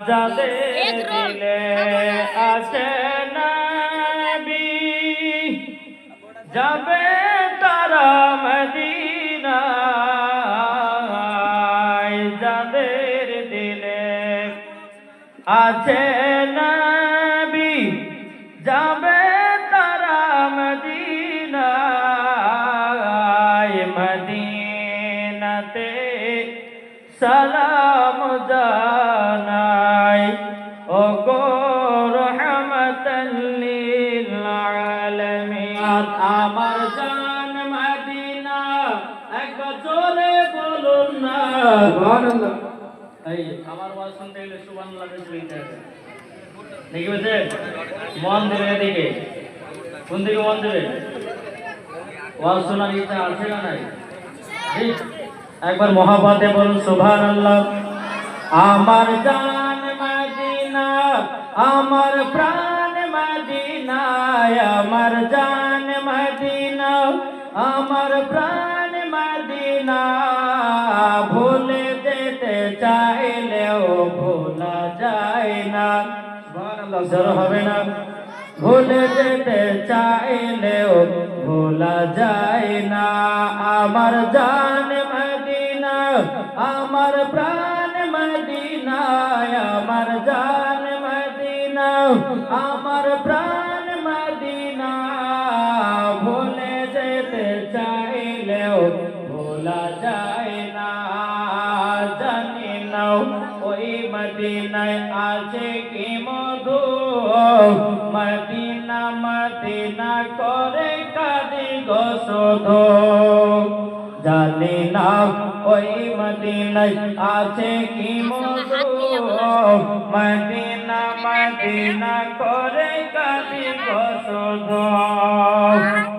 যাদের দিলে আছে নবী যাবে তারা মদিনায়। যাদের দিলে আছে নবী যাবে তারা মদিনায়। মদিনাতে সালাম জানাই ও গো রহমাতাল লিল আলামিন। আমার জান মদিনা একবার জোরে বলুন না সুবহানাল্লাহ। এই আমার ওয়াজ শুনতে গেলে সুবহানাল্লাহ বলতে হবে দেখি বুঝে মন দেবে এদিকে। কোন দিকে মন দেবে? ওয়াজ শোনার ইচ্ছা আছে না নাই? একবার মহাব্বতে বলুন সুবহানাল্লাহ। আমার জান মদিনা আমার প্রাণ মদিনা, আমার জান মদিনা আমার প্রাণ মদিনা। ভুলে যেতে চাইলেও ভোলা যায় না। সুবহানাল্লাহ, জোর হবে না? ভুলে যেতে চাইলেও ভোলা যায় না। আমার জান মদিনা আমার প্রাণ মদিনা, আমার জান মদিনা আমার প্রাণ মদিনা। ভুলে যেতে চাইলেও ভোলা যায় না। জানি নাও ওই মদিনায় আছে কি মধু, মদিনা মদিনা করে কাঁদি গো শুধু। জানি না ওই মদিনায় আছে কি মধু, মদিনা মদিনা করে কাঁদি গো শুধু।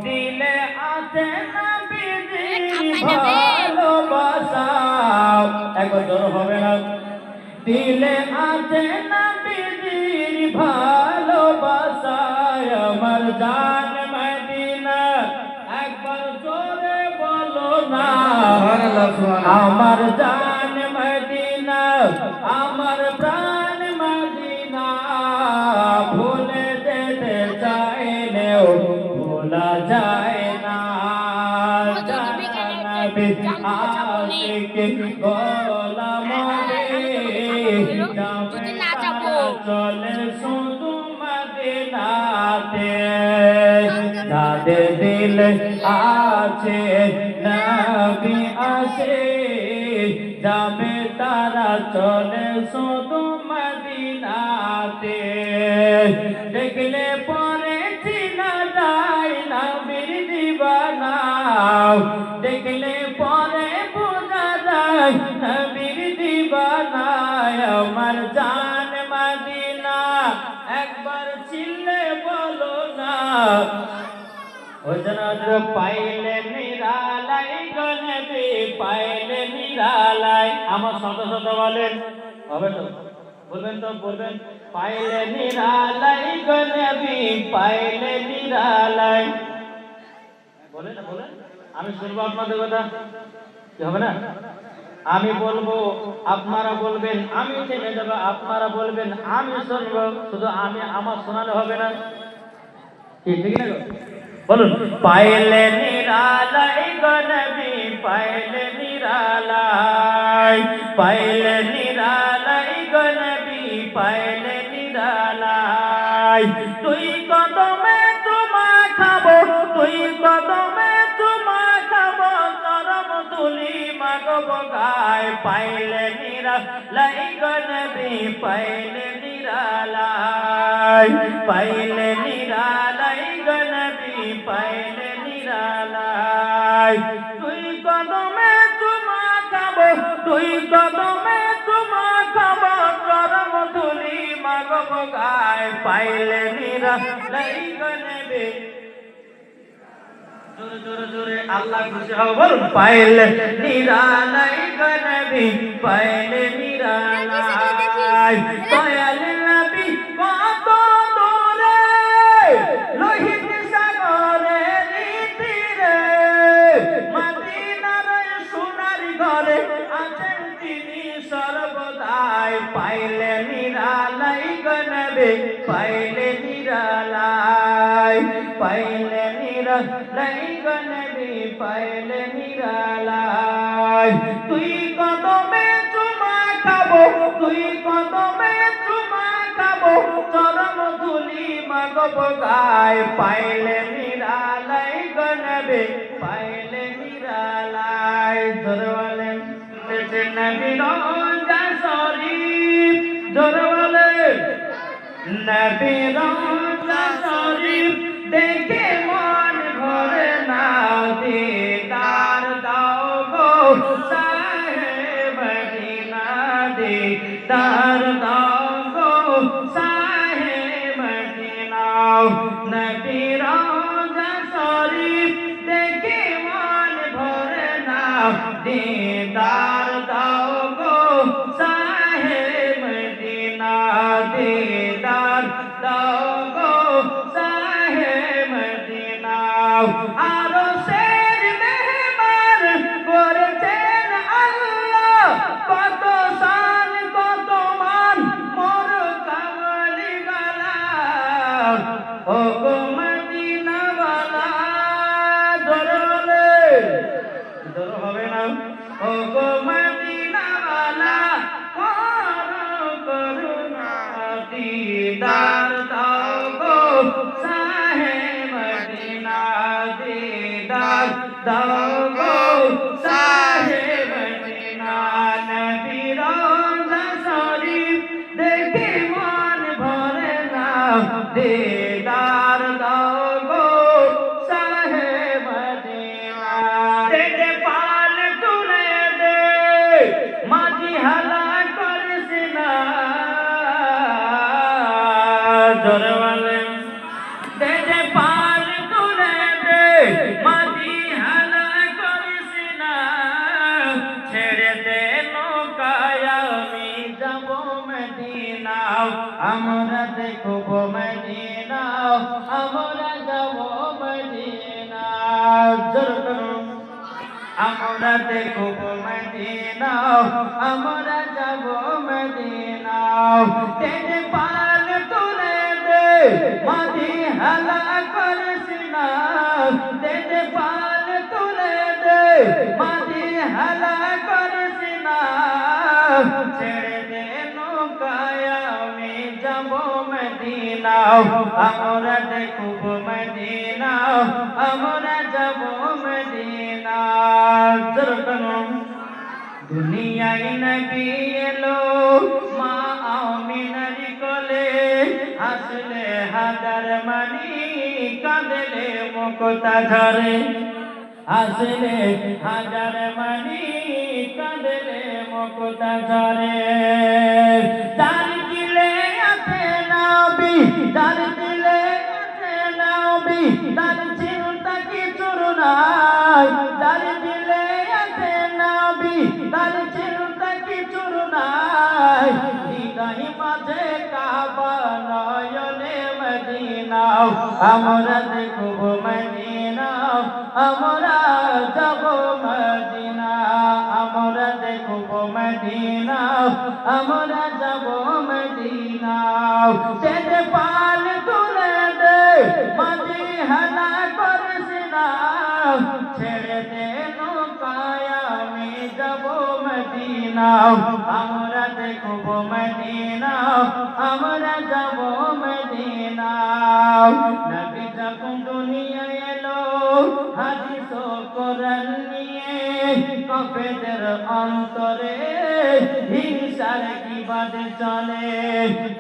দিলে আছে নবীজির ভালোবাসা, একবার জোর হবে না? দিলে আছে নবীজির ভালোবাসা। আমার জান মদিনা একবার জোরে বলো না আমার জান মদিনা আমার প্রাণ মদিনা। ভুলে যেতে চাইলেও ভোলা যায় না। জানাবি আশিক গোলাম চলে শুধু মদিনাতে। যাদের দিল আছে নবী আছে যাবে তারা চলে শুধু মদিনাতে। দেখলে পরে চিনা যায় নবীর দিবানা, দেখলে পরে বোঝা যায় নবীর দিবানা। আমার জান মদিনা একবার চিল্লে বলো না। ওই জন্য পাইলে নিরালাই গো নবী পাইলে নিরালাই। আমার শত শত বলেন হবে তো? বলবেন তো বলবেন পাইলে নিরালাই গো নবী পাইলে নিরালাই। বলেন না বলেন, আমি শুনবো আপনাদের কথা। কি হবে না? আমি বলবো আপনারা বলবেন, আমি থেমে যাবো আপনারা বলবেন, আমি শুনবো। শুধু আমি আমার শোনালে হবে না, ঠিক না? বলুন পাইলে নিরালাই গো নবী পাইলে নিরালাই, পাইলে নিরালাই গো নবী পাইলে নিরালাই। তুই কদমে তোমা খাবো, তুই কদমে তোমা খাবো, চরম তুলি মাগব গায়। পাইলে নিরালাই গো নবী পাইলে নিরালাই, পাইলে নিরালাই গো নবী পাইলে নিরালাই। তুই কদমে তোমা খাবো, তুই কদমে তোমা খাবো, চরম ধুলি মাগব গায়। পাইলে নিরালাই গো নবী। জোরে জোরে জোরে আল্লাহ খুশি হবে বলুন পাইলে নিরালাই গো নবী পাইলে নিরালাই। দয়াল নবী কত দূরে লোহিত সাগরের তীরে, মদিনার সোনার ঘরে আছেন তিনি সর্বদাই। পাইলে নিরালাই নবী পাইলে নিরালাই পাইলে নিরালাই গো নবী পাইলে নিরালাই তুই কদমে চুমা খাবো তুই কদমে চুমা খাবো চরণ ধুলি মাগব গায় পাইলে নিরালাই গো নবী পাইলে নিরালাই জোরওয়ালে নবী রোজা শরীফ জোরওয়ালে নবী রোজা শরীফ দেখে মন ভরে না দিদার দাও গো শাহে মদিনা দিদার দাও গো শাহে মদিনা নবী রোজা শরীফ দেখে মন ভরে না দিদার দাও গো শাহে মদিনা দিদার দাও গো শাহে মদিনা আরো শের মেহমান করেছেন আল্লাহ কত শান কত মান মোর কামলি গালা ও গো মদিনা ওয়ালা দরলে দর হবে না ও গো মদিনা ওয়ালা করুণা দিদার দাও গো শাহে মদিনা দিদার দাও গো শাহে মদিনা নবী রোজা শরীফ দেখে মন ভরে না দিদার দাও গো শাহে মদিনা দেখে পাল তুলে দে মাঝি হালা করিস না জোরওয়ালে দেখে পাল তুলে দে মাঝি হালা করিস না ছেড়ে দে নৌকায় আমি যাব মদিনা আমরা দেখব মদিনা আমরা যাব মদিনা জোর আমরা দেখব মদিনা আমরা যাব মদিনা তেরে পাল তুলে দে মাঝি হালা করিস না তেরে পাল তুলে দে মাঝি হালা করিস না ছেড়ে দে নৌকায় আমি যাব মদিনা আমরা দেখব মদিনা আমরা যাব মদিনা দুনিয়ায় নবী এলো মা আমিনার কোলে আসলে হাজার মানি কাঁদলে মুক্তা ঝরে আসলে হাজার মানি কাঁদলে মুক্তা ঝরে যার দিলে আছে নবী যার দিলে আছে নবী তার চিন্তা কিছুর নাই যার দিলে আছে নবী তার চিন্তা কিছুর নাই হৃদয় মাঝে কাবা নয়নে মদিনা আমরা দেখব মদিনা আমরা যাব মদিনা আমরা দেখব মদিনা আমরা যাব মদিনা তেরে পাল তুলে দে মাঝি হালা করিস না ছেড়ে দে নৌকায় আমি যাব মদিনা আমরা দেখব মদিনা আমরা যাব মদিনা নবী যখন দুনিয়ায় এলো হাদিস ও কোরআন নিয়ে কাফেরদের অন্তরে হিংসার বিবাদ চলে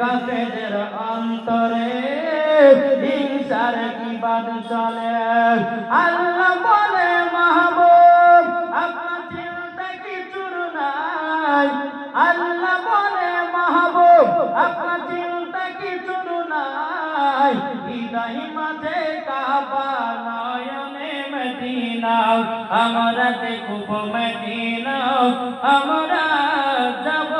কাফেরদের অন্তরে হিংসার বিবাদ চলে আল্লাহ বলে মাহবুব আপনার চিন্তা কিছুর নাই আল্লাহ বলে মাহবুব আপনার চিন্তা কিছুর নাই হৃদয় মাঝে কাবা নয়নে মদিনা আমরা দেখব মদিনা আমরা যাব